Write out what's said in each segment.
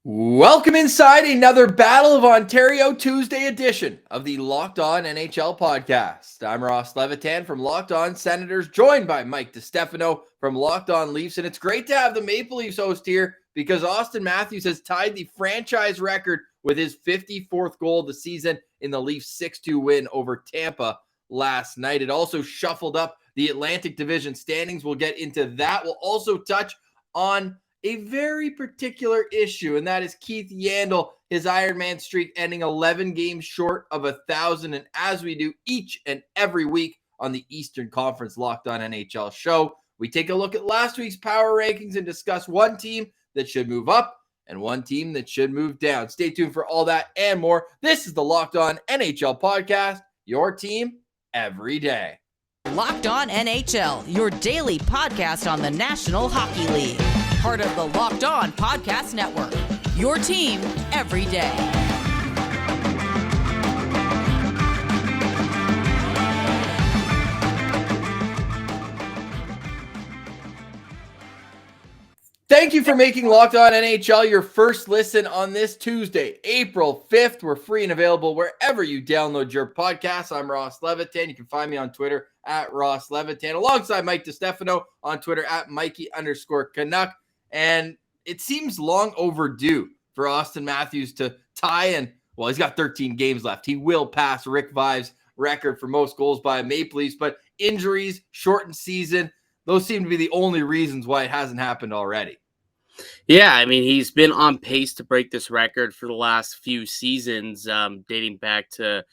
Welcome inside another Battle of Ontario Tuesday edition of the Locked On NHL podcast. I'm Ross Levitan from Locked On Senators, joined by Mike DiStefano from Locked On Leafs. And it's great to have the Maple Leafs host here because Auston Matthews has tied the franchise record with his 54th goal of the season in the Leafs 6-2 win over Tampa last night. It also shuffled up the Atlantic Division standings. We'll get into that. We'll also touch on a very particular issue, and that is Keith Yandle, his Ironman streak ending 11 games short of 1,000. And as we do each and every week on the Eastern Conference Locked On NHL show, we take a look at last week's power rankings and discuss one team that should move up and one team that should move down. Stay tuned for all that and more. This is the Locked On NHL podcast, your team every day. Locked On NHL, your daily podcast on the National Hockey League. Part of the Locked On Podcast Network, your team every day. Thank you for making Locked On NHL your first listen on this Tuesday, April 5th. We're free and available wherever you download your podcasts. I'm Ross Levitan. You can find me on Twitter at Ross Levitan, alongside Mike DiStefano on Twitter at Mikey_Canuck. And it seems long overdue for Auston Matthews to tie, and well, he's got 13 games left. He will pass Rick Vai's record for most goals by a Maple Leafs, but injuries, shortened season, those seem to be the only reasons why it hasn't happened already. Yeah, I mean, he's been on pace to break this record for the last few seasons, dating back to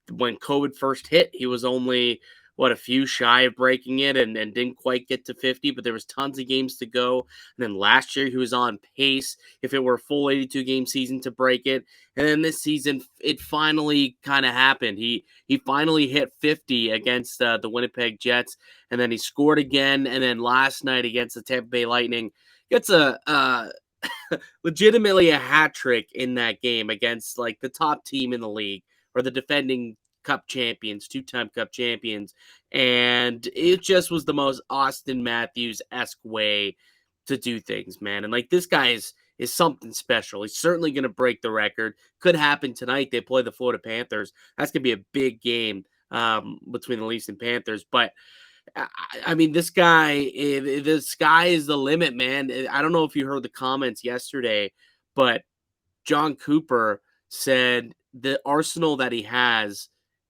when COVID first hit. He was only, a few shy of breaking it and didn't quite get to 50, but there was tons of games to go. And then last year, he was on pace, if it were a full 82-game season, to break it. And then this season, it finally kind of happened. He finally hit 50 against the Winnipeg Jets, and then he scored again. And then last night against the Tampa Bay Lightning, gets a legitimately a hat trick in that game against like the top team in the league, or the defending Cup champions, two-time Cup champions. And it just was the most Auston Matthews-esque way to do things, man. And like, this guy is something special. He's certainly going to break the record. Could happen tonight. They play the Florida Panthers. That's going to be a big game between the Leafs and Panthers. But I mean, this guy, the sky is the limit, man. I don't know if you heard the comments yesterday, but John Cooper said the arsenal that he has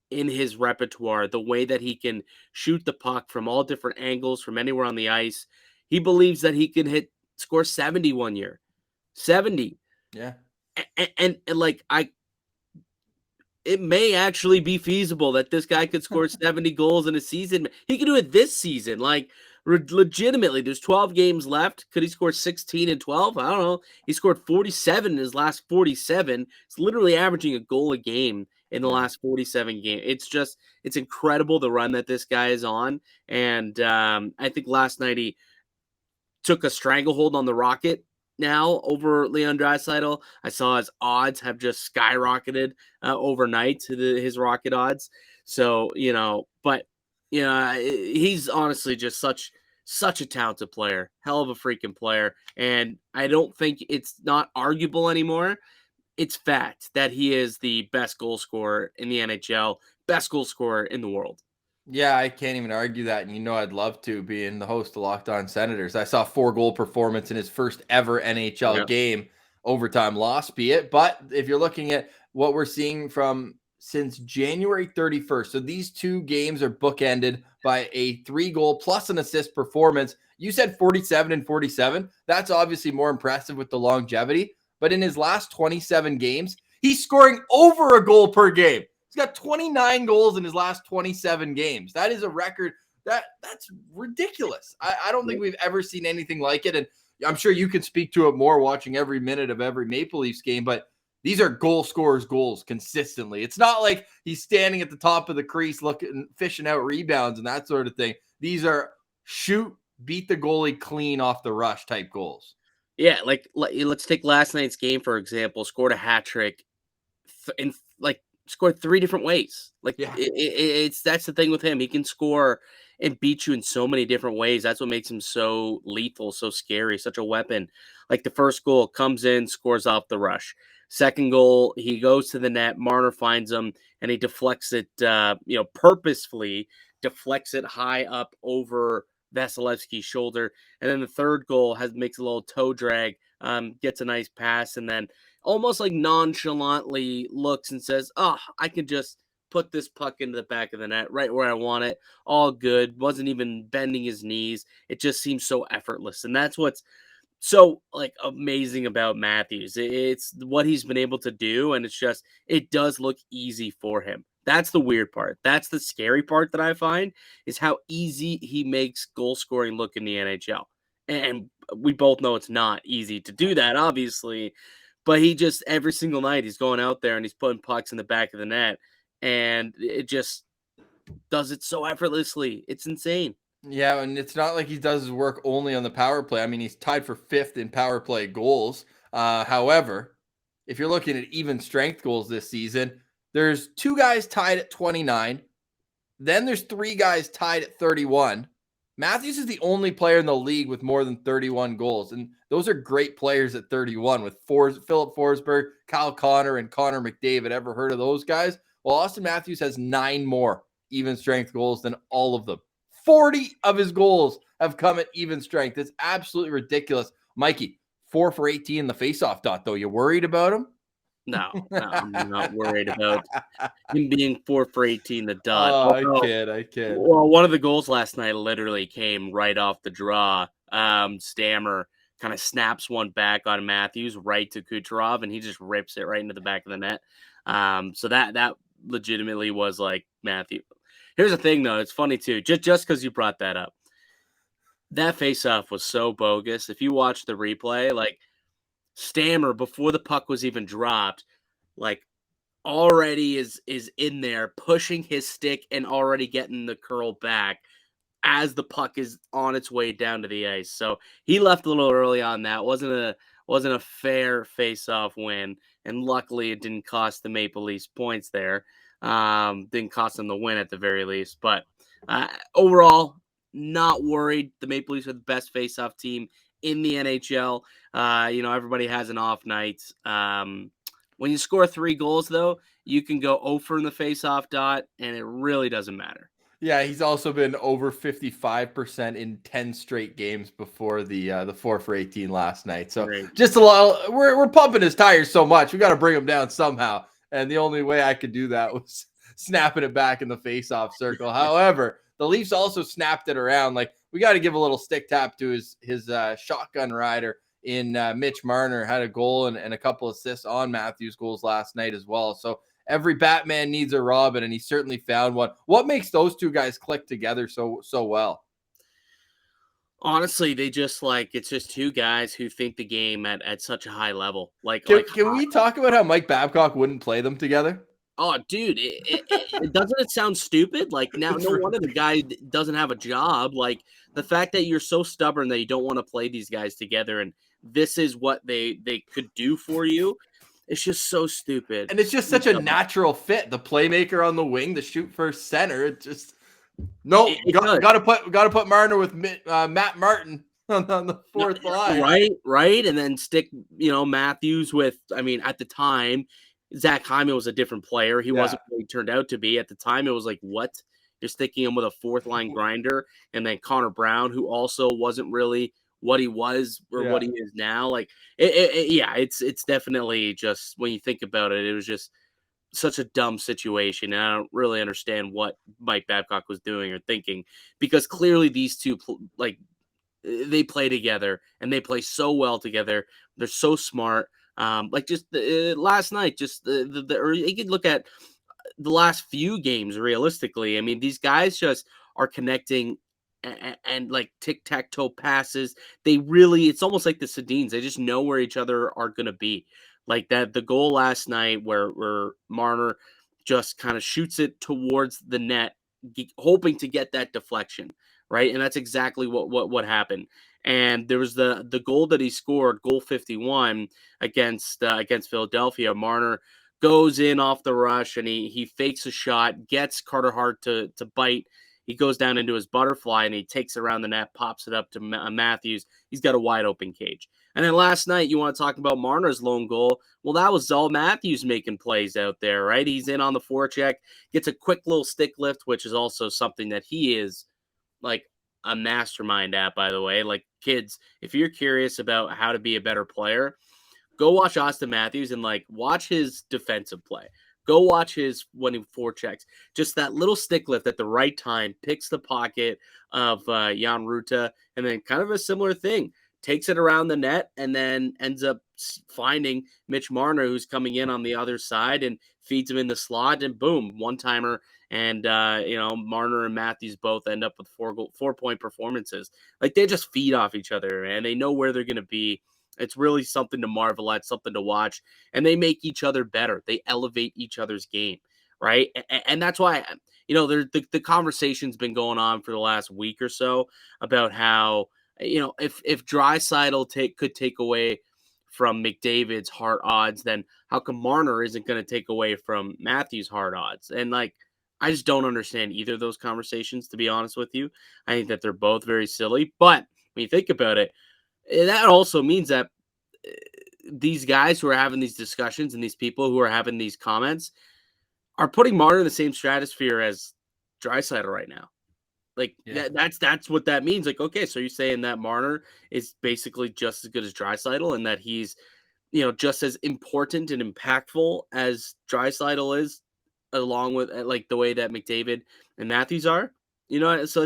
in his repertoire, the way that he can shoot the puck from all different angles, from anywhere on the ice, he believes that he can score 70 one year. 70. Yeah. And like, it may actually be feasible that this guy could score 70 goals in a season. He could do it this season. Like, legitimately, there's 12 games left. Could he score 16 and 12? I don't know. He scored 47 in his last 47. It's literally averaging a goal a game in the last 47 games. It's incredible the run that this guy is on. And I think last night he took a stranglehold on the Rocket now over Leon Draisaitl. I saw his odds have just skyrocketed overnight to his Rocket odds. So, but he's honestly just such a talented player, hell of a freaking player. And I don't think it's not arguable anymore. It's fact that he is the best goal scorer in the NHL, best goal scorer in the world. Yeah, I can't even argue that. And I'd love to, being the host of Locked On Senators. I saw 4-goal performance in his first ever NHL game, overtime loss be it. But if you're looking at what we're seeing from since January 31st, so these two games are bookended by a 3-goal plus an assist performance. You said 47 and 47. That's obviously more impressive with the longevity. But in his last 27 games, he's scoring over a goal per game. He's got 29 goals in his last 27 games. That is a record. That's ridiculous. I don't think we've ever seen anything like it. And I'm sure you can speak to it more watching every minute of every Maple Leafs game, but these are goal scorers' goals consistently. It's not like he's standing at the top of the crease fishing out rebounds and that sort of thing. These are shoot, beat the goalie clean off the rush type goals. Yeah, like let's take last night's game, for example. Scored a hat trick scored 3 different ways. Like, yeah. It's that's the thing with him. He can score and beat you in so many different ways. That's what makes him so lethal, so scary, such a weapon. Like the first goal comes in, scores off the rush. Second goal, he goes to the net. Marner finds him and he deflects it, purposefully deflects it high up over Vasilevsky's shoulder. And then the third goal makes a little toe drag, gets a nice pass, and then almost like nonchalantly looks and says, "Oh, I can just put this puck into the back of the net right where I want it. All good." Wasn't even bending his knees. It just seems so effortless. And that's what's so like amazing about Matthews. It's what he's been able to do, and it does look easy for him. That's the weird part. That's the scary part that I find, is how easy he makes goal scoring look in the NHL. And we both know it's not easy to do that, obviously. But he just, every single night, he's going out there and he's putting pucks in the back of the net. And it just does it so effortlessly. It's insane. Yeah, and it's not like he does his work only on the power play. I mean, he's tied for 5th in power play goals. However, if you're looking at even strength goals this season, there's 2 guys tied at 29. Then there's 3 guys tied at 31. Matthews is the only player in the league with more than 31 goals. And those are great players at 31 with Philip Forsberg, Kyle Connor, and Connor McDavid. Ever heard of those guys? Well, Austin Matthews has 9 more even strength goals than all of them. 40 of his goals have come at even strength. It's absolutely ridiculous. Mikey, 4 for 18 in the faceoff dot, though. You worried about him? No, I'm not worried about him being 4 for 18 the dot. Oh, I kid. Well, one of the goals last night literally came right off the draw. Stammer kind of snaps one back on Matthews right to Kucherov, and he just rips it right into the back of the net. So that legitimately was like Matthew. Here's the thing, though. It's funny, too. Just because you brought that up. That faceoff was so bogus. If you watch the replay, like, Stammer, before the puck was even dropped, like, already is in there pushing his stick and already getting the curl back as the puck is on its way down to the ice. So he left a little early on that. Wasn't a fair face-off win, and luckily it didn't cost the Maple Leafs points there. Didn't cost them the win at the very least. But overall, not worried. The Maple Leafs are the best face-off team in the NHL. Everybody has an off night. When you score 3 goals, though, you can go 0 for in the face-off dot, and it really doesn't matter. Yeah, he's also been over 55% in 10 straight games before the 4 for 18 last night. So Great. just a lot. We're pumping his tires so much. We got to bring him down somehow. And the only way I could do that was snapping it back in the face-off circle. However, the Leafs also snapped it around. Like, we got to give a little stick tap to his shotgun rider in Mitch Marner. Had a goal and a couple assists on Matthews' goals last night as well. So every Batman needs a Robin, and he certainly found one. What makes those 2 guys click together so well? Honestly, it's just 2 guys who think the game at such a high level. Can we talk about how Mike Babcock wouldn't play them together? Oh, dude, doesn't it sound stupid? Like, now, no wonder the guy doesn't have a job. Like, the fact that you're so stubborn that you don't want to play these guys together, and this is what they could do for you. It's just so stupid. And it's just such a natural fit. The playmaker on the wing, the shoot first center. It just got to put Marner with Matt Martin on the 4th line. Right, and then stick Matthews with. I mean, at the time, Zach Hyman was a different player. He wasn't what he turned out to be. At the time, it was like, what? You're sticking him with a 4th line grinder, and then Connor Brown, who also wasn't really what he was or what he is now. Like, it's definitely just, when you think about it, it was just such a dumb situation. And I don't really understand what Mike Babcock was doing or thinking, because clearly these 2, they play together and they play so well together. They're so smart. Last night, you could look at the last few games realistically. I mean, these guys just are connecting and like tic-tac-toe passes. It's almost like the Sedins. They just know where each other are going to be. Like that, the goal last night where Marner just kind of shoots it towards the net, hoping to get that deflection, right? And that's exactly what happened. And there was the goal that he scored, goal 51 against Philadelphia. Marner goes in off the rush and he fakes a shot, gets Carter Hart to bite He goes down into his butterfly and he takes it around the net, pops it up to Matthews. He's got a wide open cage. And then last night, you want to talk about Marner's lone goal. Well, that was all Matthews making plays out there, right? He's in on the forecheck, gets a quick little stick lift, which is also something that he is like a mastermind at, by the way. Like, kids, if you're curious about how to be a better player, go watch Austin Matthews and like watch his defensive play. Go watch his when he forechecks. Just that little stick lift at the right time, picks the pocket of Jan Ruta, and then kind of a similar thing. Takes it around the net and then ends up finding Mitch Marner, who's coming in on the other side, and feeds him in the slot, and boom, one-timer. And, Marner and Matthews both end up with 4-point performances. Like, they just feed off each other, and they know where they're going to be. It's really something to marvel at, something to watch, and they make each other better. They elevate each other's game, right? And that's why, the conversation's been going on for the last week or so about how, if Draisaitl could take away from McDavid's hard odds, then how come Marner isn't going to take away from Matthews' hard odds? And like, I just don't understand either of those conversations, to be honest with you. I think that they're both very silly. But when you think about it, that also means that these guys who are having these discussions and these people who are having these comments are putting Marner in the same stratosphere as Draisaitl right now. Like, that's what that means. Like, okay, so you're saying that Marner is basically just as good as Draisaitl and that he's, just as important and impactful as Draisaitl is, along with like the way that McDavid and Matthews are, so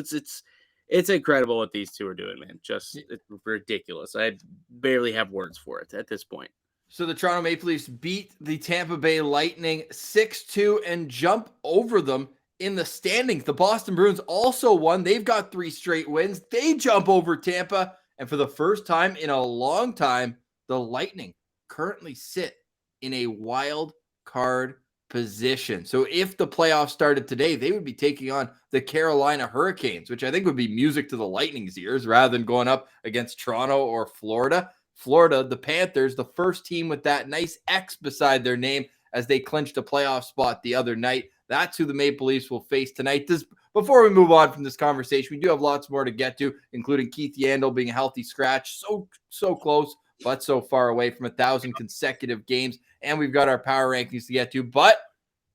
it's incredible what these two are doing, man. Just it's ridiculous. I barely have words for it at this point. So the Toronto Maple Leafs beat the Tampa Bay Lightning 6-2 and jump over them in the standings. The Boston Bruins also won. They've got 3 straight wins. They jump over Tampa. And for the first time in a long time, the Lightning currently sit in a wild card position. So if the playoffs started today, they would be taking on the Carolina Hurricanes, which I think would be music to the Lightning's ears rather than going up against Toronto or Florida. Florida, the Panthers, the first team with that nice X beside their name as they clinched a playoff spot the other night. That's who the Maple Leafs will face tonight. Before we move on from this conversation, we do have lots more to get to, including Keith Yandle being a healthy scratch. So close, but so far away from 1,000 consecutive games. And we've got our power rankings to get to. But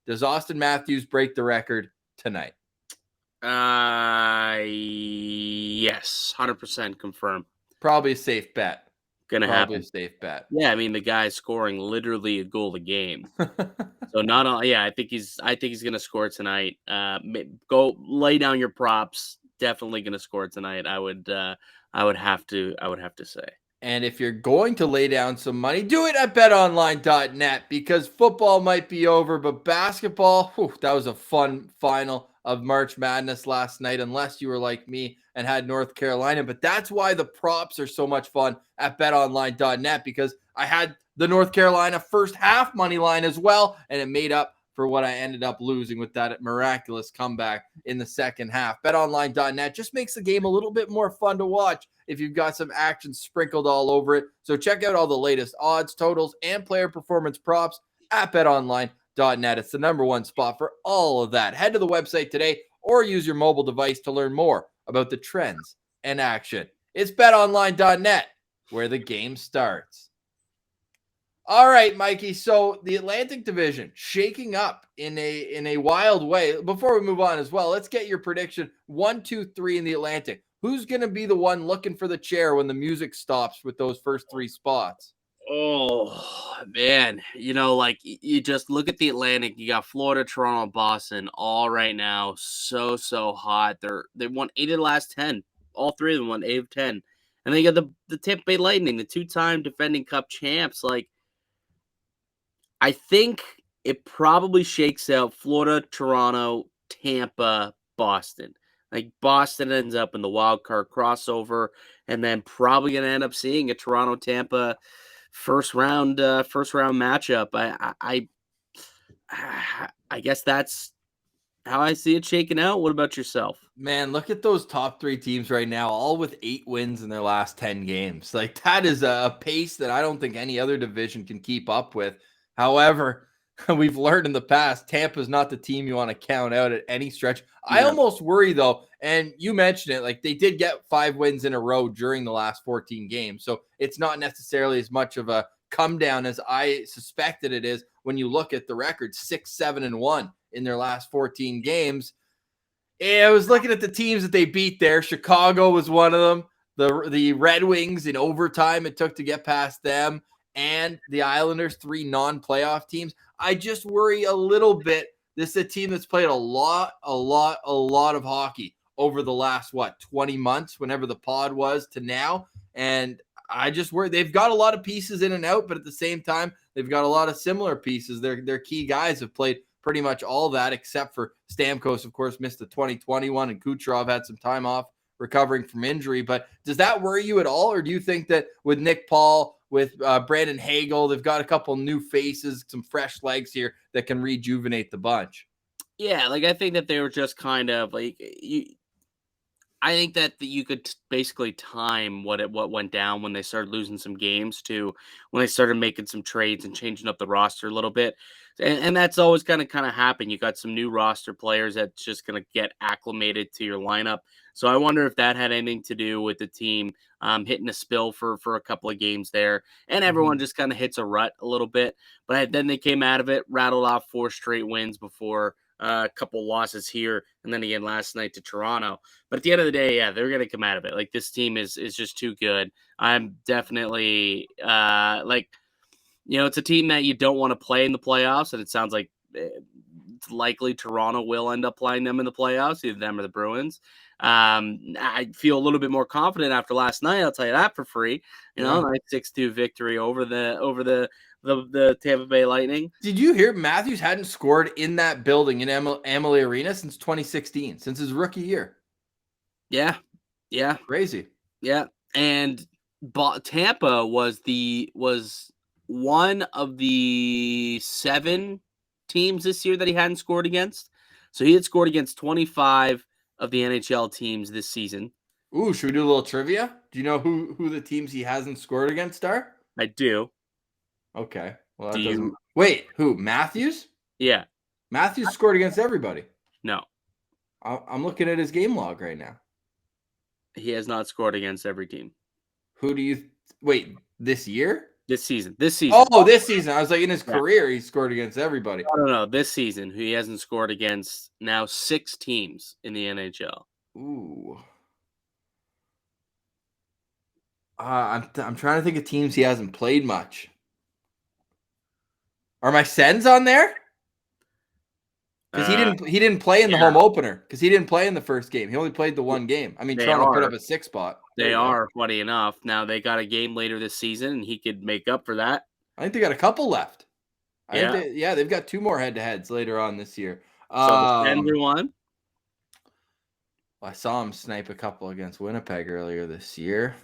does Austin Matthews break the record tonight? Yes, 100% confirm. Probably a safe bet. Gonna Probably happen. A safe bet. Yeah, I mean, the guy's scoring literally a goal a game. So not all. Yeah, I think he's gonna score tonight. Go lay down your props. Definitely gonna score tonight. I would have to say. And if you're going to lay down some money, do it at betonline.net because football might be over, but basketball, that was a fun final of March Madness last night, unless you were like me and had North Carolina. But that's why the props are so much fun at betonline.net, because I had the North Carolina first half money line as well, and it made up for what I ended up losing with that miraculous comeback in the second half. BetOnline.net just makes the game a little bit more fun to watch if you've got some action sprinkled all over it. So check out all the latest odds, totals, and player performance props at BetOnline.net. It's the number one spot for all of that. Head to the website today or use your mobile device to learn more about the trends and action. It's BetOnline.net, where the game starts. All right, Mikey. So the Atlantic Division shaking up in a wild way. Before we move on as well, let's get your prediction. 1, 2, 3 in the Atlantic. Who's going to be the one looking for the chair when the music stops with those first 3 spots? Oh, man. You just look at the Atlantic. You got Florida, Toronto, Boston all right now. So hot. They won 8 of the last 10. All 3 of them won 8 of 10. And then you got the Tampa Bay Lightning, the 2-time defending Cup champs. I think it probably shakes out Florida, Toronto, Tampa, Boston. Like, Boston ends up in the wild card crossover, and then probably going to end up seeing a Toronto-Tampa first round matchup. I guess that's how I see it shaking out. What about yourself? Man, look at those top 3 teams right now, all with 8 wins in their last 10 games. Like, that is a pace that I don't think any other division can keep up with. However, we've learned in the past, Tampa's not the team you want to count out at any stretch. I Yeah. almost worry, though, and you mentioned it, like they did get 5 wins in a row during the last 14 games. So it's not necessarily as much of a come down as I suspected it is when you look at the record, 6-7-1 in their last 14 games. I was looking at the teams that they beat there. Chicago was one of them. The Red Wings in overtime it took to get past them, and the Islanders, 3 non-playoff teams. I just worry a little bit. This is a team that's played a lot of hockey over the last, 20 months, whenever the pod was to now. And I just worry. They've got a lot of pieces in and out, but at the same time, they've got a lot of similar pieces. Their key guys have played pretty much all that, except for Stamkos, of course, missed the 2021, and Kucherov had some time off recovering from injury. But does that worry you at all? Or do you think that with Nick Paul, with Brandon Hagel, they've got a couple new faces, some fresh legs here that can rejuvenate the bunch? Yeah, like I think that they were just kind of like I think that you could basically time what went down when they started losing some games to when they started making some trades and changing up the roster a little bit. And that's always going to kind of happen. You got some new roster players that's just going to get acclimated to your lineup. So I wonder if that had anything to do with the team hitting a spill for a couple of games there. And everyone just kind of hits a rut a little bit. But then they came out of it, rattled off 4 straight wins before a couple losses here, and then again last night to Toronto. But at the end of the day, yeah, they're going to come out of it. Like, this team is just too good. I'm definitely it's a team that you don't want to play in the playoffs, and it sounds like it's likely Toronto will end up playing them in the playoffs, either them or the Bruins. I feel a little bit more confident after last night. I'll tell you that for free. Nice 6-2 victory over the Tampa Bay Lightning. Did you hear Matthews hadn't scored in that building in Amalie Arena since 2016, since his rookie year? Yeah. Crazy. Yeah, and Tampa was one of the 7 teams this year that he hadn't scored against. So he had scored against 25 of the NHL teams this season. Ooh, should we do a little trivia? Do you know who the teams he hasn't scored against are? I do. Okay. Well, that doesn't... Wait, who? Matthews? Yeah. Matthews scored against everybody. No. I'm looking at his game log right now. He has not scored against every team. Who do you... Wait, this year? This season. Oh, this season. I was like, in his career, he scored against everybody. No. This season, he hasn't scored against now 6 teams in the NHL. Ooh. I'm trying to think of teams he hasn't played much. Are my Sens on there? Because he didn't play in the home opener. Because he didn't play in the first game. He only played the one game. I mean, Toronto put up a 6 spot. They are, funny enough. Now they got a game later this season, and he could make up for that. I think they got a couple left. They've got 2 more head-to-heads later on this year. So the Sens won. I saw him snipe a couple against Winnipeg earlier this year.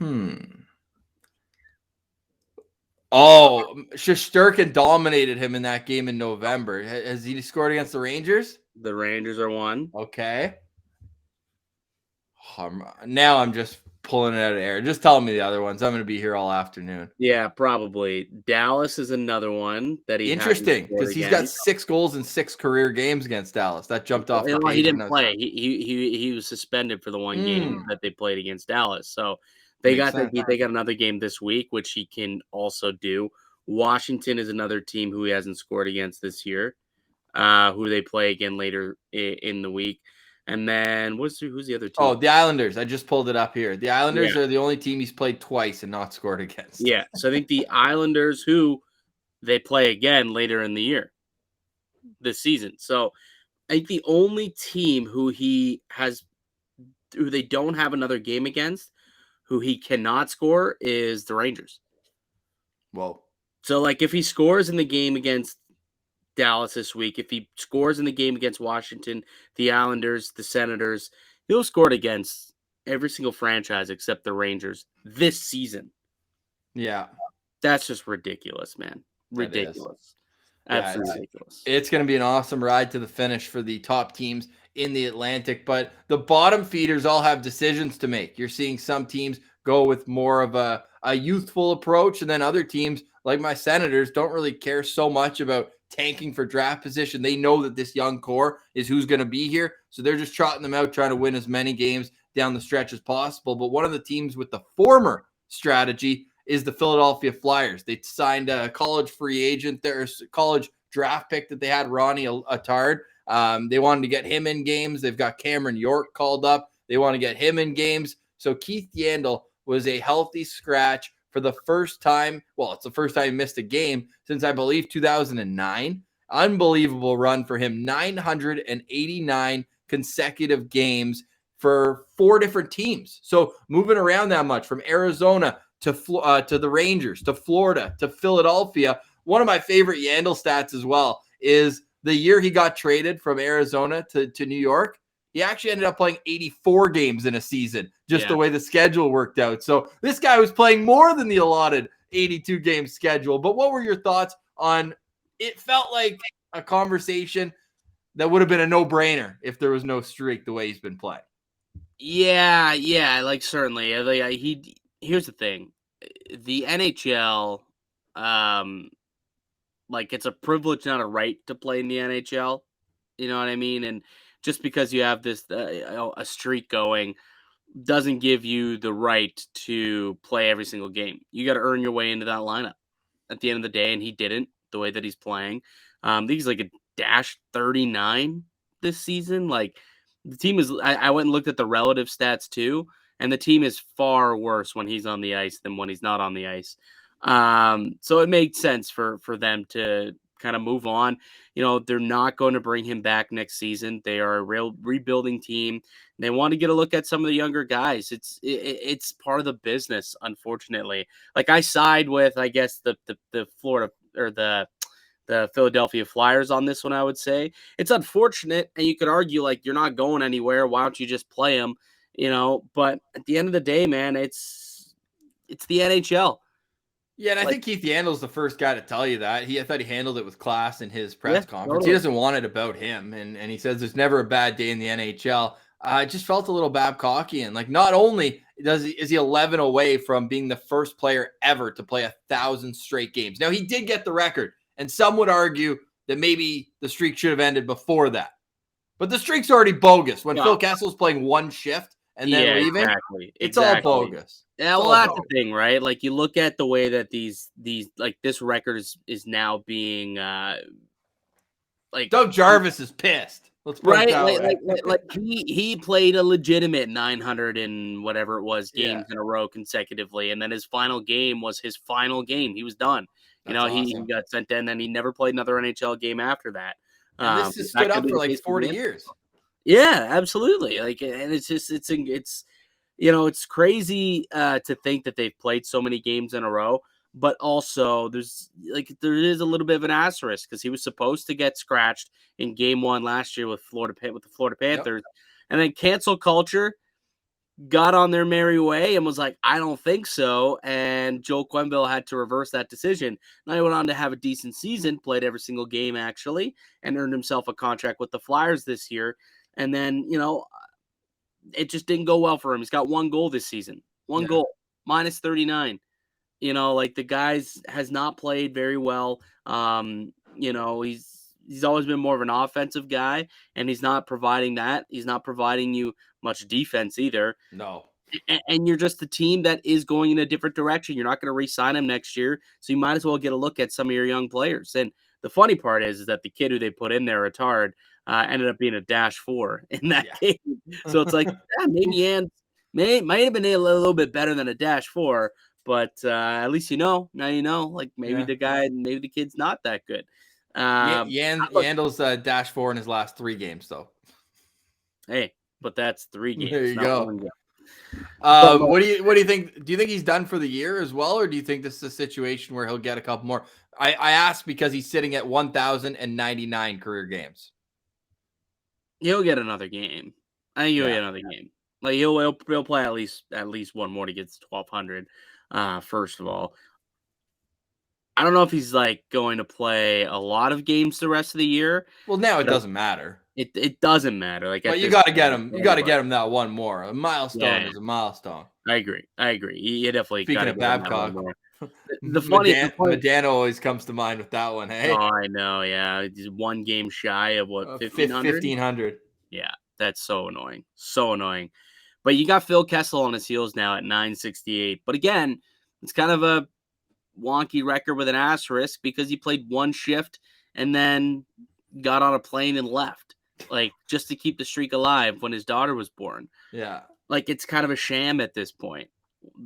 Oh, Shesterkin dominated him in that game in November. Has he scored against the Rangers? The Rangers are 1. Okay. Now I'm just pulling it out of air. Just tell me the other ones. I'm going to be here all afternoon. Yeah, probably. Dallas is another one that he interesting because he's got 6 goals in 6 career games against Dallas. That jumped off. Well, he didn't play. He was suspended for the one game that they played against Dallas. So they got another game this week, which he can also do. Washington is another team who he hasn't scored against this year, who they play again later in the week. And then who's the other team? Oh, the Islanders. I just pulled it up here. The Islanders are the only team he's played twice and not scored against. Yeah, so I think the Islanders, who they play again later in the year, this season. So I think the only team who they don't have another game against, who he cannot score, is the Rangers. Well, so like if he scores in the game against Dallas this week, if he scores in the game against Washington, the Islanders, the Senators, he'll score against every single franchise except the Rangers this season. Yeah. That's just ridiculous, man. Ridiculous. Absolutely ridiculous. It's going to be an awesome ride to the finish for the top teams in the Atlantic, but the bottom feeders all have decisions to make. You're seeing some teams go with more of a youthful approach, and then other teams, like my Senators, don't really care so much about tanking for draft position. They know that this young core is who's going to be here. So they're just trotting them out, trying to win as many games down the stretch as possible. But one of the teams with the former strategy is the Philadelphia Flyers. They signed a college free agent, their college draft pick that they had, Ronnie Attard. They wanted to get him in games. They've got Cameron York called up. They want to get him in games. So Keith Yandle was a healthy scratch for the first time. Well, it's the first time he missed a game since, I believe, 2009. Unbelievable run for him. 989 consecutive games for 4 different teams. So moving around that much from Arizona to the Rangers, to Florida, to Philadelphia. One of my favorite Yandle stats as well is the year he got traded from Arizona to New York. He actually ended up playing 84 games in a season, just the way the schedule worked out. So this guy was playing more than the allotted 82-game schedule. But what were your thoughts on it? Felt like a conversation that would have been a no-brainer if there was no streak the way he's been playing. Yeah, like certainly. Here's the thing. The NHL, like it's a privilege, not a right to play in the NHL. You know what I mean? And just because you have this a streak going doesn't give you the right to play every single game. You got to earn your way into that lineup at the end of the day, and he didn't the way that he's playing. I think he's like a -39 this season. Like the team is, I went and looked at the relative stats too, and the team is far worse when he's on the ice than when he's not on the ice. So it made sense for them to kind of move on. You know, they're not going to bring him back next season. They are a real rebuilding team. They want to get a look at some of the younger guys. It's part of the business, unfortunately. Like I side with, I guess, the Florida or the Philadelphia Flyers on this one. I would say it's unfortunate, and you could argue like you're not going anywhere. Why don't you just play them? You know, but at the end of the day, man, it's the NHL. Yeah, and I think Keith Yandle's the first guy to tell you that. I thought he handled it with class in his press conference. Totally. He doesn't want it about him, and he says there's never a bad day in the NHL. It just felt a little Babcockian. Like not only is he 11 away from being the first player ever to play 1,000 straight games. Now he did get the record, and some would argue that maybe the streak should have ended before that. But the streak's already bogus. When Phil Kessel's playing one shift and then leaving, it's all bogus. Yeah, well, that's the thing, right? Like you look at the way that these like this record is now being like Doug Jarvis is pissed. Let's break like he played a legitimate 900 and whatever it was games in a row consecutively, and then his final game was his final game. He was done. That's awesome. He got sent in, and then he never played another NHL game after that. And this has stood up for like 40 years. Yeah, absolutely. Like, and it's you know, it's crazy to think that they've played so many games in a row, but also there is a little bit of an asterisk because he was supposed to get scratched in Game 1 last year with the Florida Panthers, and then cancel culture got on their merry way and was like, I don't think so, and Joe Quenneville had to reverse that decision. Now he went on to have a decent season, played every single game actually, and earned himself a contract with the Flyers this year, and then, you know, it just didn't go well for him. He's got 1 goal this season. One goal, -39. You know, like the guys has not played very well. You know, he's always been more of an offensive guy, and he's not providing that. He's not providing you much defense either. No. And you're just a team that is going in a different direction. You're not going to re-sign him next year, so you might as well get a look at some of your young players. And the funny part is that the kid who they put in there, Attard, ended up being a -4 in that game. So it's like, maybe might have been a little bit better than a -4, but at least now you know, like maybe the kid's not that good. Yandle's -4 in his last 3 games, though. Hey, but that's 3 games. There you go. What do you think? Do you think he's done for the year as well, or do you think this is a situation where he'll get a couple more? I ask because he's sitting at 1,099 career games. He'll get another game. I think he'll get another game. Like he'll play at least one more to get to 1,200. First of all, I don't know if he's like going to play a lot of games the rest of the year. Well, now it doesn't matter. It doesn't matter. Like, but you got to get him. You got to get him that one more. A milestone is a milestone. I agree. You definitely. Speaking of Babcock, Medano always comes to mind with that one. Hey, Oh, I know. Yeah, he's 1 game shy of what, 1,500? 1,500. Yeah, that's so annoying. So annoying. But you got Phil Kessel on his heels now at 968. But again, it's kind of a wonky record with an asterisk because he played 1 shift and then got on a plane and left, like, just to keep the streak alive when his daughter was born. Yeah. Like, it's kind of a sham at this point,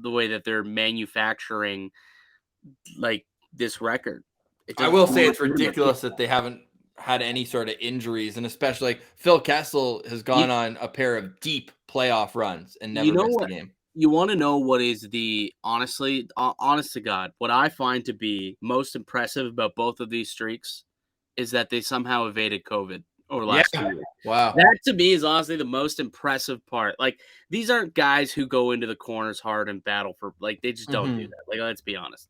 the way that they're manufacturing, like, this record. I will say it's ridiculous that they haven't had any sort of injuries, and especially like Phil Kessel has gone on a pair of deep playoff runs and never missed a game. You want to know what is the honest to God, what I find to be most impressive about both of these streaks is that they somehow evaded COVID over the last 2 years. Wow. That to me is honestly the most impressive part. Like, these aren't guys who go into the corners hard and battle for, like, they just don't do that. Like, let's be honest.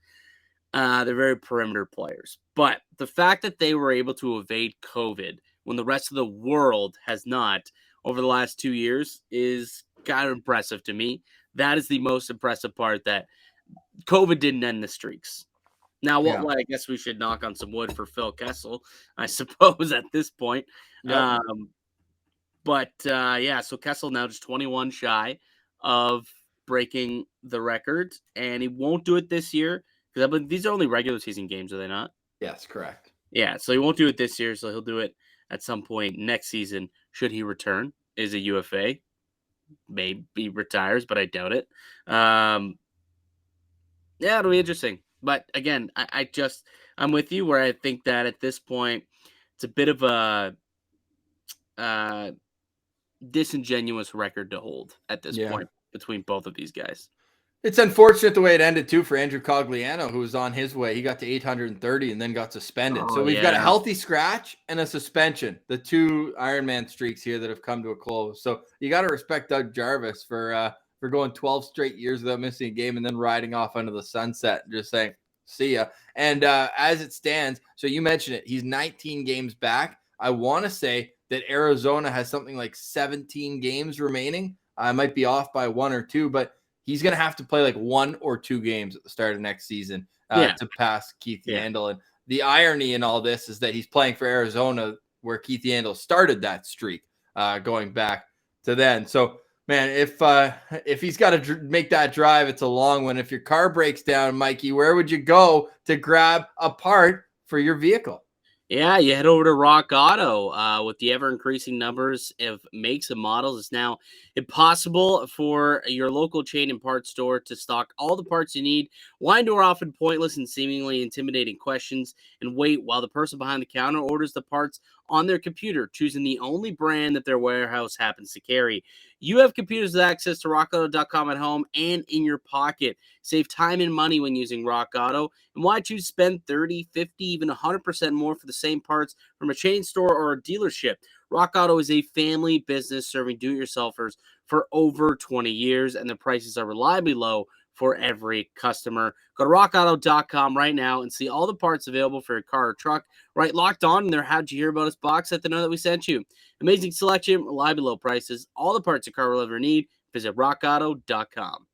They're very perimeter players. But the fact that they were able to evade COVID when the rest of the world has not over the last 2 years is kind of impressive to me. That is the most impressive part, that COVID didn't end the streaks. Now, I guess we should knock on some wood for Phil Kessel, I suppose, at this point. Yep. So Kessel now just 21 shy of breaking the record, and he won't do it this year because I believe these are only regular season games, are they not? Yes, correct. Yeah, so he won't do it this year, so he'll do it at some point next season, should he return as a UFA. Maybe retires, but I doubt it. It'll be interesting. But again, I'm with you where I think that at this point, it's a bit of a disingenuous record to hold at this point between both of these guys. It's unfortunate the way it ended, too, for Andrew Cogliano, who was on his way. He got to 830 and then got suspended. So we've got a healthy scratch and a suspension, the 2 Ironman streaks here that have come to a close. So you got to respect Doug Jarvis for going 12 straight years without missing a game and then riding off under the sunset and just saying, see ya. And as it stands, so you mentioned it, he's 19 games back. I want to say that Arizona has something like 17 games remaining. I might be off by 1 or 2, but he's going to have to play like 1 or 2 games at the start of next season to pass Keith Yandle. And the irony in all this is that he's playing for Arizona, where Keith Yandle started that streak going back to then. So, man, if he's got to make that drive, it's a long one. If your car breaks down, Mikey, where would you go to grab a part for your vehicle? Yeah, you head over to Rock Auto. With the ever-increasing numbers of makes and models, it's now impossible for your local chain and parts store to stock all the parts you need. Why endure often pointless and seemingly intimidating questions and wait while the person behind the counter orders the parts on their computer, choosing the only brand that their warehouse happens to carry? You have computers with access to rockauto.com at home and in your pocket. Save time and money when using Rock Auto. And why choose spend 30, 50, even 100% more for the same parts from a chain store or a dealership? Rock Auto is a family business serving do-it-yourselfers for over 20 years, and the prices are reliably low for every customer. Go to rockauto.com right now and see all the parts available for your car or truck. Right, Locked On in their How'd You Hear About Us box. Let them know that we sent you. Amazing selection, reliably low prices, all the parts your car will ever need. Visit rockauto.com.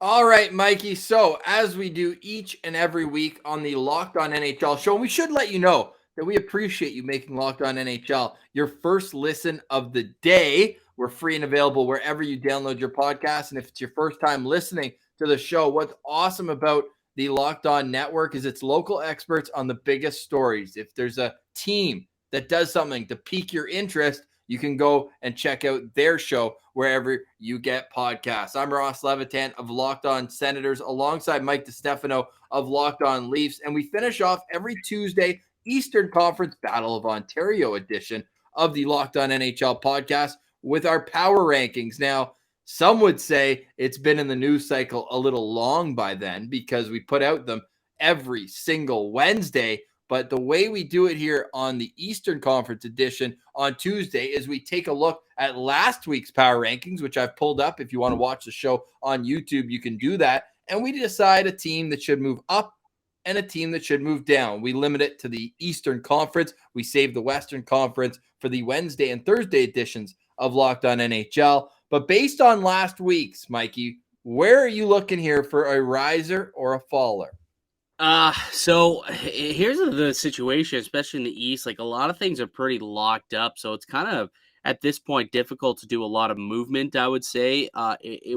All right, Mikey. So as we do each and every week on the Locked On NHL show, we should let you know that we appreciate you making Locked On NHL your first listen of the day. We're free and available wherever you download your podcast. And if it's your first time listening to the show, what's awesome about the Locked On Network is it's local experts on the biggest stories. If there's a team that does something to pique your interest, you can go and check out their show wherever you get podcasts. I'm Ross Levitan of Locked On Senators alongside Mike DiStefano of Locked On Leafs. And we finish off every Tuesday Eastern Conference Battle of Ontario edition of the Locked On NHL podcast with our power rankings. Now, some would say it's been in the news cycle a little long by then because we put out them every single Wednesday. But the way we do it here on the Eastern Conference edition on Tuesday is we take a look at last week's power rankings, which I've pulled up. If you want to watch the show on YouTube, you can do that. And we decide a team that should move up and a team that should move down. We limit it to the Eastern Conference. We save the Western Conference for the Wednesday and Thursday editions of Locked On NHL. But based on last week's, Mikey, Where are you looking here for a riser or a faller? So here's the situation, especially in the East. Like a lot of things are pretty locked up, so it's kind of at this point difficult to do a lot of movement. I would say,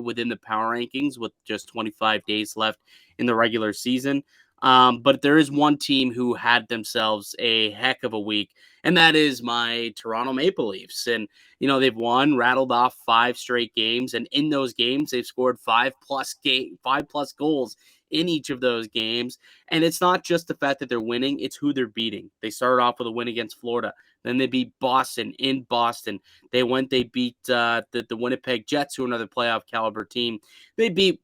within the power rankings with just 25 days left in the regular season. But there is one team who had themselves a heck of a week, and that is my Toronto Maple Leafs. And they've rattled off 5 straight games, and in those games they've scored 5+ goals in each of those games. And it's not just the fact that they're winning, it's who they're beating. They started off with a win against Florida. Then they beat Boston in Boston. They beat the Winnipeg Jets, who are another playoff caliber team. They beat,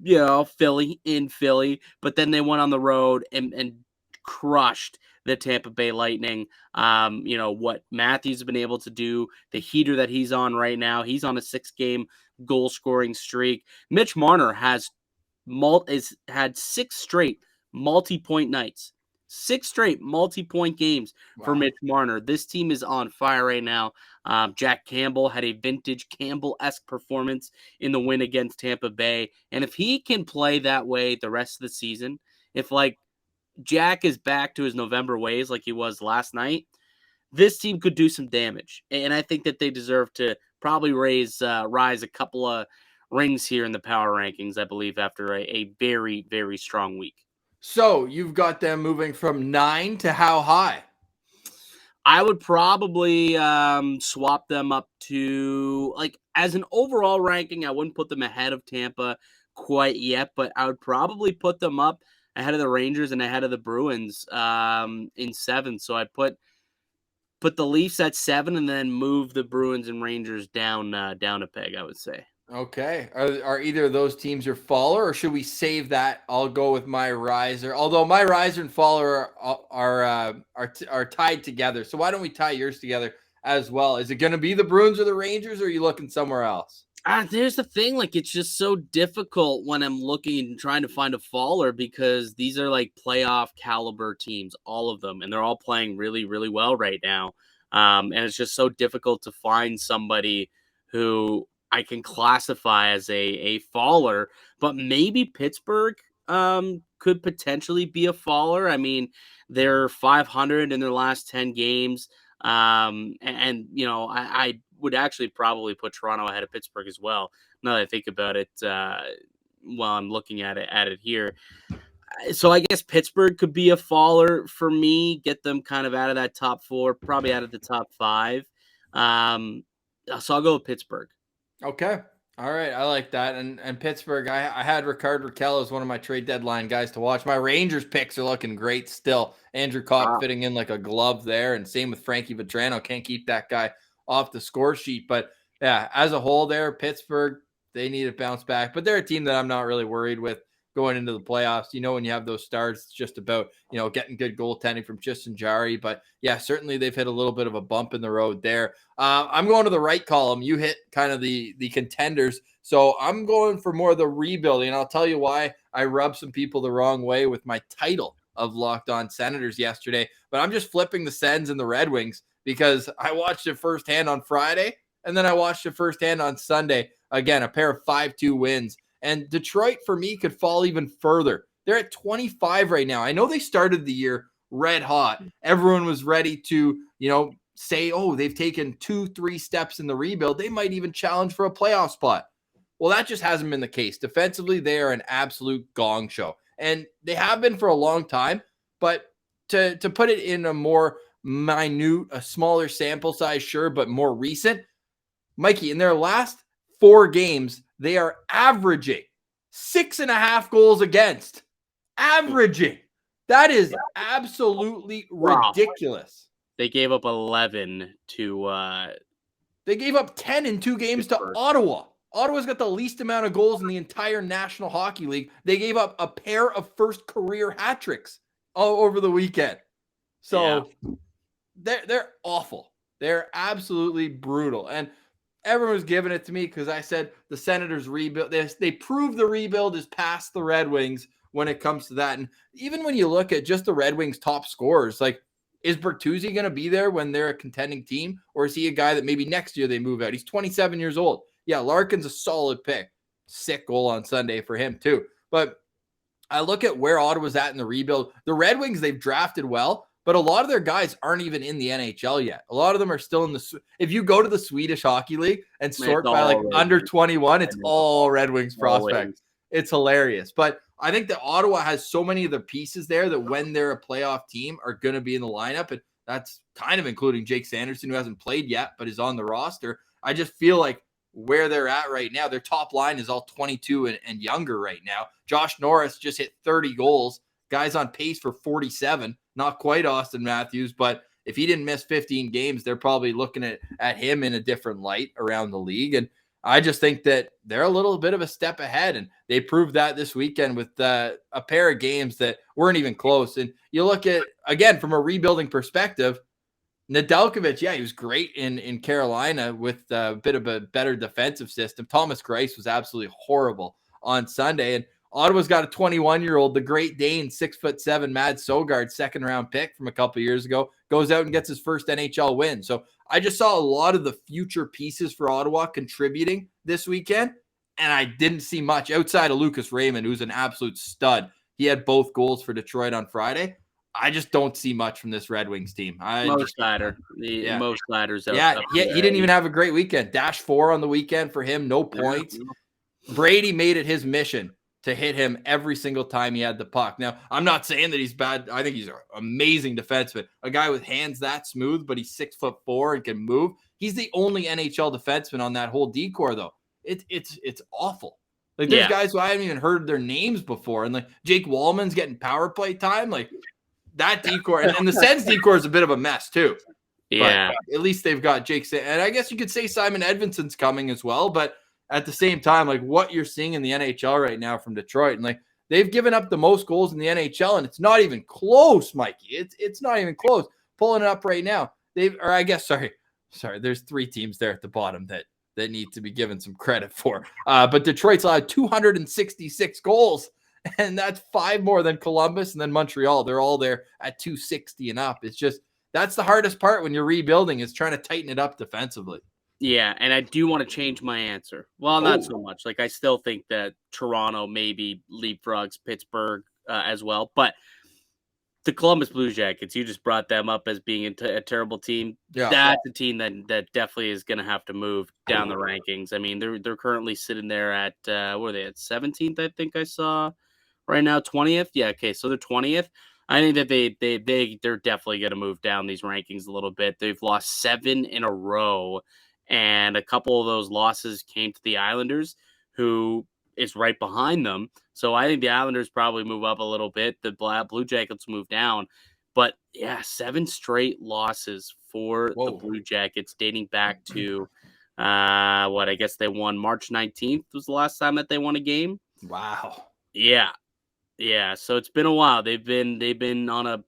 Philly in Philly, but then they went on the road and crushed the Tampa Bay Lightning. What Matthews has been able to do, the heater that he's on right now, he's on a 6-game goal scoring streak. Mitch Marner has had 6 straight multi-point nights. 6 straight multi-point games for Mitch Marner. This team is on fire right now. Jack Campbell had a vintage Campbell-esque performance in the win against Tampa Bay. And if he can play that way the rest of the season, if Jack is back to his November ways like he was last night, this team could do some damage. And I think that they deserve to probably rise a couple of rings here in the power rankings, I believe, after a very, very strong week. So you've got them moving from 9 to how high? I would probably swap them up to, as an overall ranking, I wouldn't put them ahead of Tampa quite yet, but I would probably put them up ahead of the Rangers and ahead of the Bruins in 7. So I'd put the Leafs at 7 and then move the Bruins and Rangers down a peg, I would say. Okay. Are either of those teams your faller, or should we save that? I'll go with my riser. Although my riser and faller are tied together. So why don't we tie yours together as well? Is it going to be the Bruins or the Rangers, or are you looking somewhere else? There's the thing, it's just so difficult when I'm looking and trying to find a faller, because these are playoff caliber teams, all of them, and they're all playing really, really well right now. And it's just so difficult to find somebody who I can classify as a faller, but maybe Pittsburgh could potentially be a faller. I mean, they're 500 in their last 10 games. I would actually probably put Toronto ahead of Pittsburgh as well. Now that I think about it, while I'm looking at it here. So I guess Pittsburgh could be a faller for me, get them kind of out of that top 4, probably out of the top 5. So I'll go with Pittsburgh. Okay. All right. I like that. And Pittsburgh, I had Rickard Rakell as one of my trade deadline guys to watch. My Rangers picks are looking great still. Andrew Kopp fitting in like a glove there. And same with Frankie Vatrano. Can't keep that guy off the score sheet. But yeah, as a whole there, Pittsburgh, they need to bounce back. But they're a team that I'm not really worried with going into the playoffs. When you have those stars, it's just about, getting good goaltending from Tristan Jarry. But yeah, certainly they've hit a little bit of a bump in the road there. I'm going to the right column. You hit kind of the contenders. So I'm going for more of the rebuilding. And I'll tell you why I rubbed some people the wrong way with my title of Locked On Senators yesterday. But I'm just flipping the Sens and the Red Wings because I watched it firsthand on Friday. And then I watched it firsthand on Sunday. Again, a pair of 5-2 wins. And Detroit, for me, could fall even further. They're at 25 right now. I know they started the year red hot. Everyone was ready to, say, oh, they've taken 2-3 steps in the rebuild. They might even challenge for a playoff spot. Well, that just hasn't been the case. Defensively, they are an absolute gong show. And they have been for a long time. But to put it in a more minute, a smaller sample size, sure, but more recent, Mikey, in their last 4 games, they are averaging 6.5 goals against. Averaging. That is absolutely ridiculous. They gave up 11 to... They gave up 10 in 2 games to Ottawa. Ottawa's got the least amount of goals in the entire National Hockey League. They gave up a pair of first career hat tricks all over the weekend. So they're awful. They're absolutely brutal. And everyone was giving it to me because I said the Senators rebuild. They prove the rebuild is past the Red Wings when it comes to that. And even when you look at just the Red Wings top scorers, is Bertuzzi going to be there when they're a contending team? Or is he a guy that maybe next year they move out? He's 27 years old. Yeah, Larkin's a solid pick. sick goal on Sunday for him too. But I look at where Ottawa's at in the rebuild. The Red Wings, they've drafted well, but a lot of their guys aren't even in the NHL yet. A lot of them are still in the. If you go to the Swedish Hockey League and sort by like under 21, it's all Red Wings prospects. It's hilarious. But I think that Ottawa has so many of the pieces there that when they're a playoff team are going to be in the lineup. And that's kind of including Jake Sanderson, who hasn't played yet, but is on the roster. I just feel like where they're at right now, their top line is all 22 and younger right now. Josh Norris just hit 30 goals. Guy's on pace for 47. Not quite Austin Matthews, but if he didn't miss 15 games, they're probably looking at him in a different light around the league. And I just think that they're a little bit of a step ahead, and they proved that this weekend with a pair of games that weren't even close. And you look at, again, from a rebuilding perspective, Nedeljkovic, yeah, he was great in Carolina with a bit of a better defensive system. Thomas Greiss was absolutely horrible on Sunday. And Ottawa's got a 21-year-old, the Great Dane, 6'7" Mads Søgaard, second-round pick from a couple years ago, goes out and gets his first NHL win. So I just saw a lot of the future pieces for Ottawa contributing this weekend, and I didn't see much outside of Lucas Raymond, who's an absolute stud. He had both goals for Detroit on Friday. I just don't see much from this Red Wings team. Most ladders. Yeah, he didn't even have a great weekend. -4 on the weekend for him, no points. Brady made it his mission to hit him every single time he had the puck. Now, I'm not saying that he's bad. I think he's an amazing defenseman. A guy with hands that smooth, but he's 6'4" and can move. He's the only NHL defenseman on that whole decor, though. It's awful. Like, there's guys who I haven't even heard their names before. And like Jake Wallman's getting power play time. Like that decor. And the Sens decor is a bit of a mess, too. Yeah. But at least they've got Jake. And I guess you could say Simon Edvinson's coming as well. But at the same time, like what you're seeing in the NHL right now from Detroit, and like they've given up the most goals in the NHL, and it's not even close, Mikey. It's not even close. Pulling it up right now. Sorry. There's 3 teams there at the bottom that need to be given some credit for. But Detroit's allowed 266 goals, and that's 5 more than Columbus and then Montreal. They're all there at 260 and up. It's just that's the hardest part when you're rebuilding is trying to tighten it up defensively. Yeah, and I do want to change my answer. Well, not so much. Like, I still think that Toronto maybe leapfrogs Pittsburgh as well. But the Columbus Blue Jackets, you just brought them up as being a terrible team. Yeah. That's a team that definitely is going to have to move down the rankings. I mean, they're currently sitting there at, what are they, at 17th, I think I saw right now, 20th? Yeah, okay, so they're 20th. I think that they're definitely going to move down these rankings a little bit. They've lost 7 in a row. And a couple of those losses came to the Islanders, who is right behind them. So I think the Islanders probably move up a little bit. The Blue Jackets move down. But, yeah, 7 straight losses for the Blue Jackets dating back to, I guess they won March 19th was the last time that they won a game. Wow. Yeah. Yeah, so it's been a while. They've been on a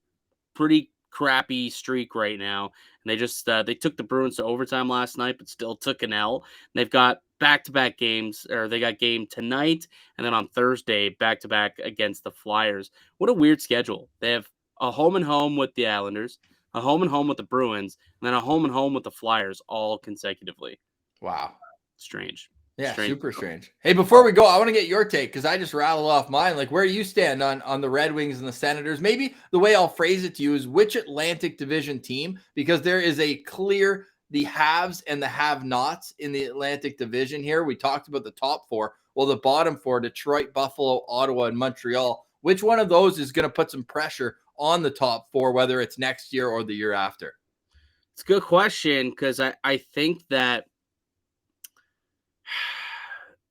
pretty crappy streak right now. And they just they took the Bruins to overtime last night, but still took an L. And they've got back-to-back games, or they got game tonight, and then on Thursday, back-to-back against the Flyers. What a weird schedule. They have a home and home with the Islanders, a home and home with the Bruins, and then a home and home with the Flyers all consecutively. Wow. Strange. Yeah, super strange. Hey, before we go, I want to get your take because I just rattled off mine. Like, where do you stand on the Red Wings and the Senators? Maybe the way I'll phrase it to you is which Atlantic Division team, because there is a clear the haves and the have-nots in the Atlantic Division here. We talked about the top 4. Well, the bottom 4, Detroit, Buffalo, Ottawa, and Montreal. Which one of those is going to put some pressure on the top 4, whether it's next year or the year after? It's a good question because I think that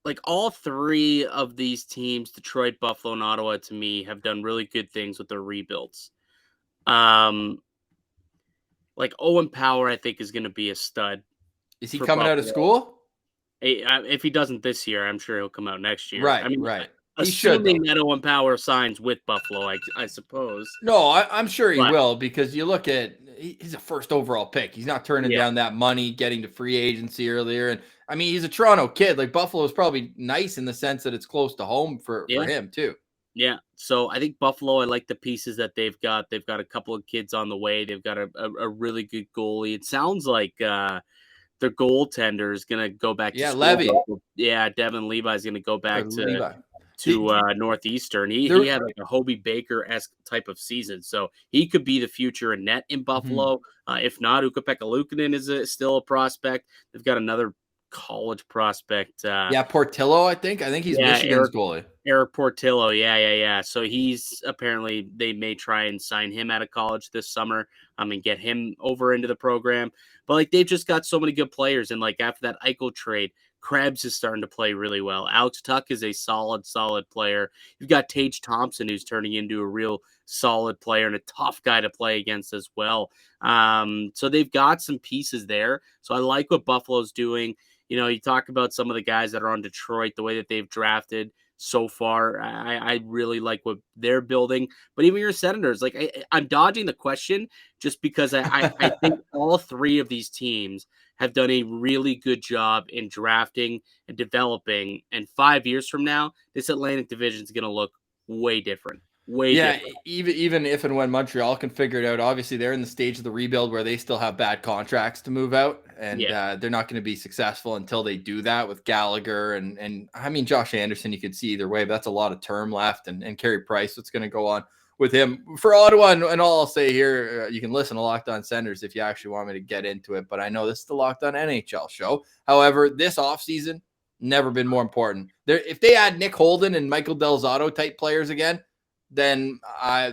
like all 3 of these teams, Detroit, Buffalo, and Ottawa, to me, have done really good things with their rebuilds. Like Owen Power, I think, is going to be a stud. Is he coming out of school? If he doesn't this year, I'm sure he'll come out next year. Right, I mean, right. Assuming that Owen Power signs with Buffalo, I suppose. No, I'm sure he will, because you look at he's a first overall pick. He's not turning down that money, getting to free agency earlier. And I mean, he's a Toronto kid. Like Buffalo is probably nice in the sense that it's close to home for him too. Yeah. So I think Buffalo, I like the pieces that they've got. They've got a couple of kids on the way. They've got a really good goalie. It sounds like their goaltender is going to go back to school. Levy. Yeah, Devin Levi is going to go back Levi. to Northeastern. He had like a Hobie Baker-esque type of season, so he could be the future in net in Buffalo. If not, Ukko-Pekka Luukkonen is still a prospect. They've got another college prospect. Portillo, I think he's Michigan's goalie. Eric Portillo, yeah. So he's apparently, they may try and sign him out of college this summer, and get him over into the program. But like, they've just got so many good players, and like after that Eichel trade, Krebs is starting to play really well. Alex Tuch is a solid player. You've got Tage Thompson, who's turning into a real solid player and a tough guy to play against as well. So they've got some pieces there. So I like what Buffalo's doing. You talk about some of the guys that are on Detroit, the way that they've drafted so far. I really like what they're building. But even your Senators, like I'm dodging the question just because I think all three of these teams have done a really good job in drafting and developing. And 5 years from now, this Atlantic Division is going to look way different. Different. Even if and when Montreal can figure it out, obviously they're in the stage of the rebuild where they still have bad contracts to move out, and they're not going to be successful until they do that with Gallagher and I mean Josh Anderson. You could see either way, but that's a lot of term left, and Carey Price, what's going to go on with him for Ottawa. And all I'll say here, you can listen to Locked On Senators if you actually want me to get into it, but I know this is the Locked On NHL show. However, this offseason never been more important. If they add Nick Holden and Michael Del Zotto type players again, then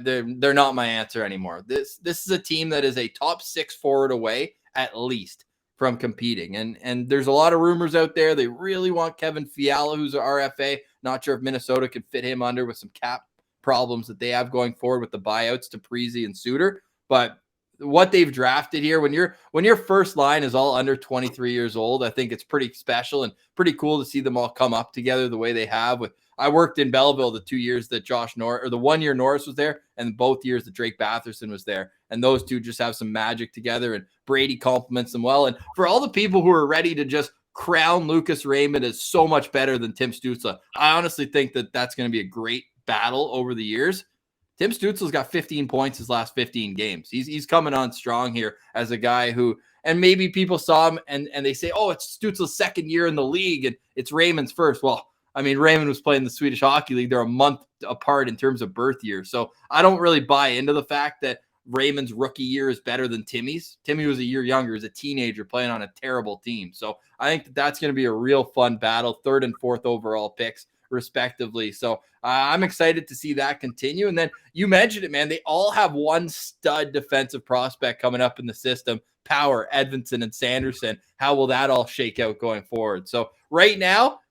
they're not my answer anymore. This is a team that is a top 6 forward away at least from competing. And there's a lot of rumors out there. They really want Kevin Fiala, who's an RFA. Not sure if Minnesota could fit him under with some cap problems that they have going forward with the buyouts to Parise and Suter. But what they've drafted here, when your first line is all under 23 years old, I think it's pretty special and pretty cool to see them all come up together the way they have. I worked in Belleville the 2 years that the 1 year Norris was there, and both years that Drake Batherson was there. And those two just have some magic together, and Brady compliments them well. And for all the people who are ready to just crown Lucas Raymond as so much better than Tim Stützle, I honestly think that that's going to be a great battle over the years. Tim Stützle's got 15 points his last 15 games. He's coming on strong here as a guy who, and maybe people saw him and they say, oh, it's Stützle's second year in the league and it's Raymond's first. Well, I mean, Raymond was playing the Swedish Hockey League. They're a month apart in terms of birth year. So I don't really buy into the fact that Raymond's rookie year is better than Timmy's. Timmy was a year younger as a teenager playing on a terrible team. So I think that's going to be a real fun battle, 3rd and 4th overall picks respectively. So I'm excited to see that continue. And then you mentioned it, man. They all have one stud defensive prospect coming up in the system. Power, Edvinsson, and Sanderson. How will that all shake out going forward? So right now,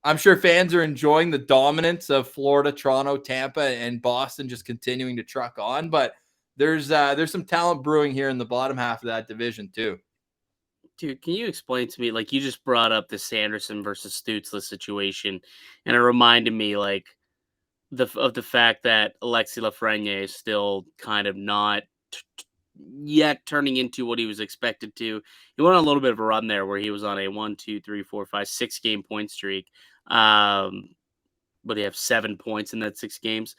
I'm sure fans are enjoying the dominance of Florida, Toronto, Tampa, and Boston just continuing to truck on. But there's some talent brewing here in the bottom half of that division too. Dude, can you explain to me, like, you just brought up the Sanderson versus Stützle situation, and it reminded me, like, of the fact that Alexis Lafreniere is still kind of not yet turning into what he was expected to. He went on a little bit of a run there where he was on a 6 game point streak. But he have 7 points in that 6 games.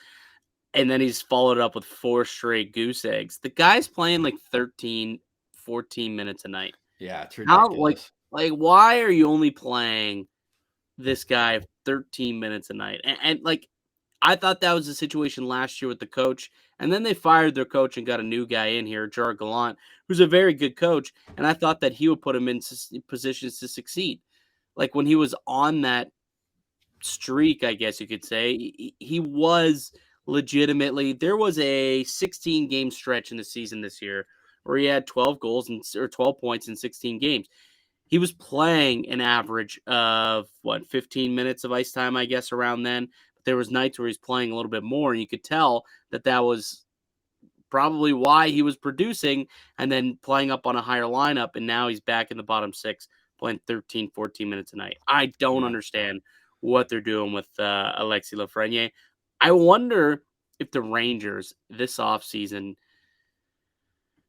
And then he's followed up with 4 straight goose eggs. The guy's playing like 13, 14 minutes a night. Yeah, it's ridiculous. Like, why are you only playing this guy 13 minutes a night? And like, I thought that was the situation last year with the coach. And then they fired their coach and got a new guy in here, Gerard Gallant, who's a very good coach. And I thought that he would put him in positions to succeed. Like when he was on that streak, I guess you could say, he was legitimately, there was a 16 game stretch in the season this year where he had 12 goals or 12 points in 16 games. He was playing an average of 15 minutes of ice time, I guess, around then. But there was nights where he's playing a little bit more, and you could tell that was probably why he was producing and then playing up on a higher lineup. And now he's back in the bottom 6, playing 13, 14 minutes a night. I don't understand what they're doing with Alexis Lafreniere. I wonder if the Rangers this offseason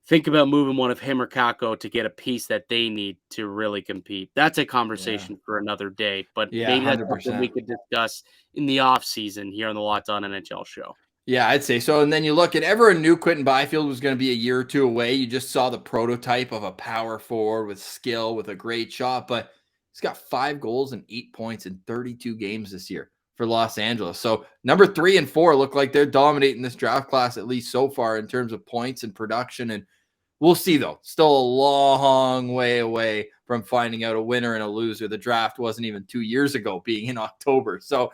think about moving one of him or Kakko to get a piece that they need to really compete. That's a conversation for another day, but maybe that's 100%. something we could discuss in the offseason here on the Locked On NHL show. Yeah, I'd say so. And then you look at everyone knew Quentin Byfield was going to be a year or two away. You just saw the prototype of a power forward with skill, with a great shot, but he's got 5 goals and 8 points in 32 games this year for Los Angeles. So number 3 and 4 look like they're dominating this draft class, at least so far, in terms of points and production. And we'll see, though. Still a long way away from finding out a winner and a loser. The draft wasn't even 2 years ago, being in October. So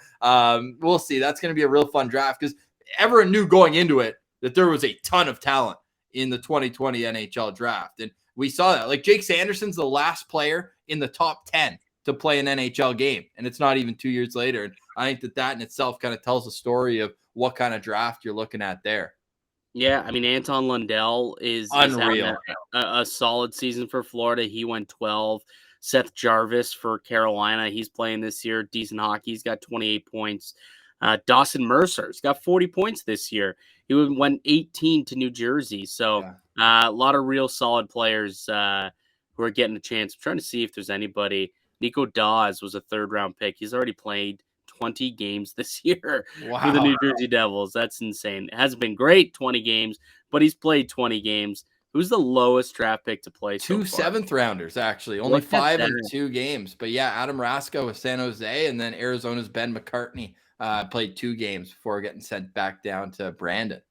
we'll see. That's going to be a real fun draft because everyone knew going into it that there was a ton of talent in the 2020 NHL draft. And we saw that. Like Jake Sanderson's the last player in the top 10 to play an NHL game. And it's not even 2 years later. And I think that in itself kind of tells a story of what kind of draft you're looking at there. Yeah, I mean, Anton Lundell is unreal. A solid season for Florida. He went 12. Seth Jarvis for Carolina, he's playing this year. Decent hockey. He's got 28 points. Dawson Mercer's got 40 points this year. He went 18 to New Jersey. So a lot of real solid players who are getting a chance. I'm trying to see if there's anybody. Nico Dawes was a 3rd-round pick. He's already played 20 games this year for the New Jersey Devils. That's insane. It hasn't been great, 20 games, but he's played 20 games. Who's the lowest draft pick to play? 2 7th-rounders, actually. Only 5 in 2 games. But yeah, Adam Raska with San Jose, and then Arizona's Ben McCartney played 2 games before getting sent back down to Brandon.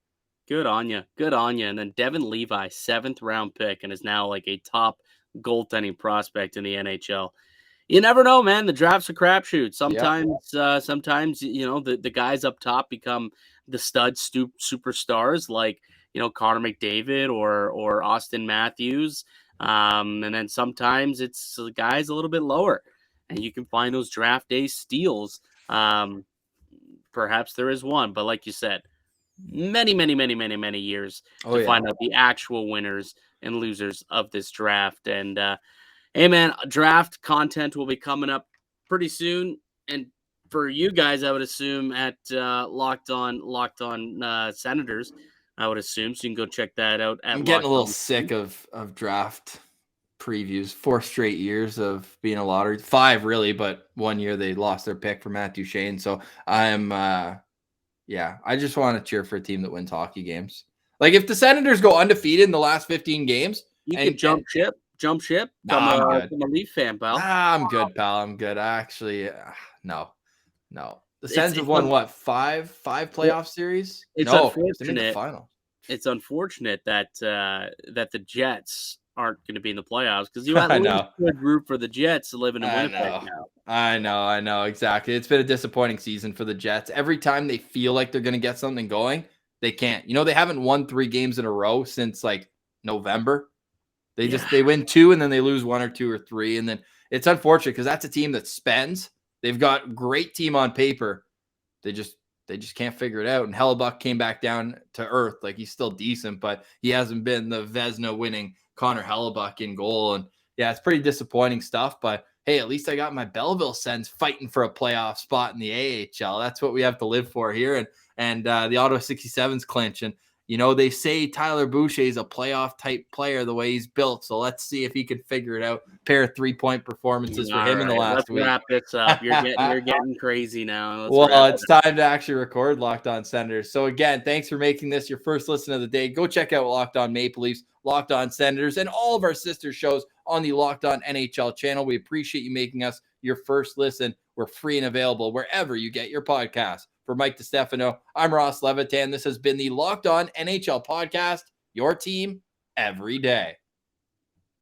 Good on you. Good on you. And then Devin Levi, 7th-round pick, and is now like a top goaltending prospect in the NHL. You never know, man. The draft's a crapshoot. Sometimes you know the guys up top become the stud superstars, like Connor McDavid or Austin Matthews, and then sometimes it's the guys a little bit lower, and you can find those draft day steals. Perhaps there is one, but like you said, many years to find out the actual winners and losers of this draft. And hey, man, draft content will be coming up pretty soon. And for you guys, I would assume at Locked On Senators, I would assume. So you can go check that out. I'm getting a little sick of draft previews. 4 straight years of being a lottery. 5, really, but 1 year they lost their pick for Matt Duchene. So I'm, I just want to cheer for a team that wins hockey games. Like if the Senators go undefeated in the last 15 games. You can jump ship. I'm a Leaf fan, pal. I'm good, pal. I'm good. Actually, no. The Sens have won what 5 playoff series. It's unfortunate. It's unfortunate that the Jets aren't going to be in the playoffs because you have a good group for the Jets to live in Winnipeg now. I know exactly. It's been a disappointing season for the Jets. Every time they feel like they're going to get something going, they can't. They haven't won 3 games in a row since like November. They win 2 and then they lose 1 or 2 or 3. And then it's unfortunate because that's a team that spends. They've got great team on paper. They just can't figure it out. And Hellebuck came back down to earth. Like he's still decent, but he hasn't been the Vezina winning Connor Hellebuck in goal. And yeah, it's pretty disappointing stuff, but hey, at least I got my Belleville Sens fighting for a playoff spot in the AHL. That's what we have to live for here. And the Ottawa 67s clinch. And they say Tyler Boucher is a playoff type player the way he's built. So let's see if he can figure it out. Pair of 3-point performances for him in the last week. Let's wrap this up. You're getting crazy now. It's time to actually record Locked On Senators. So again, thanks for making this your first listen of the day. Go check out Locked On Maple Leafs, Locked On Senators, and all of our sister shows on the Locked On NHL channel. We appreciate you making us your first listen. We're free and available wherever you get your podcasts. For Mike DeStefano, I'm Ross Levitan. This has been the Locked On NHL podcast, your team every day.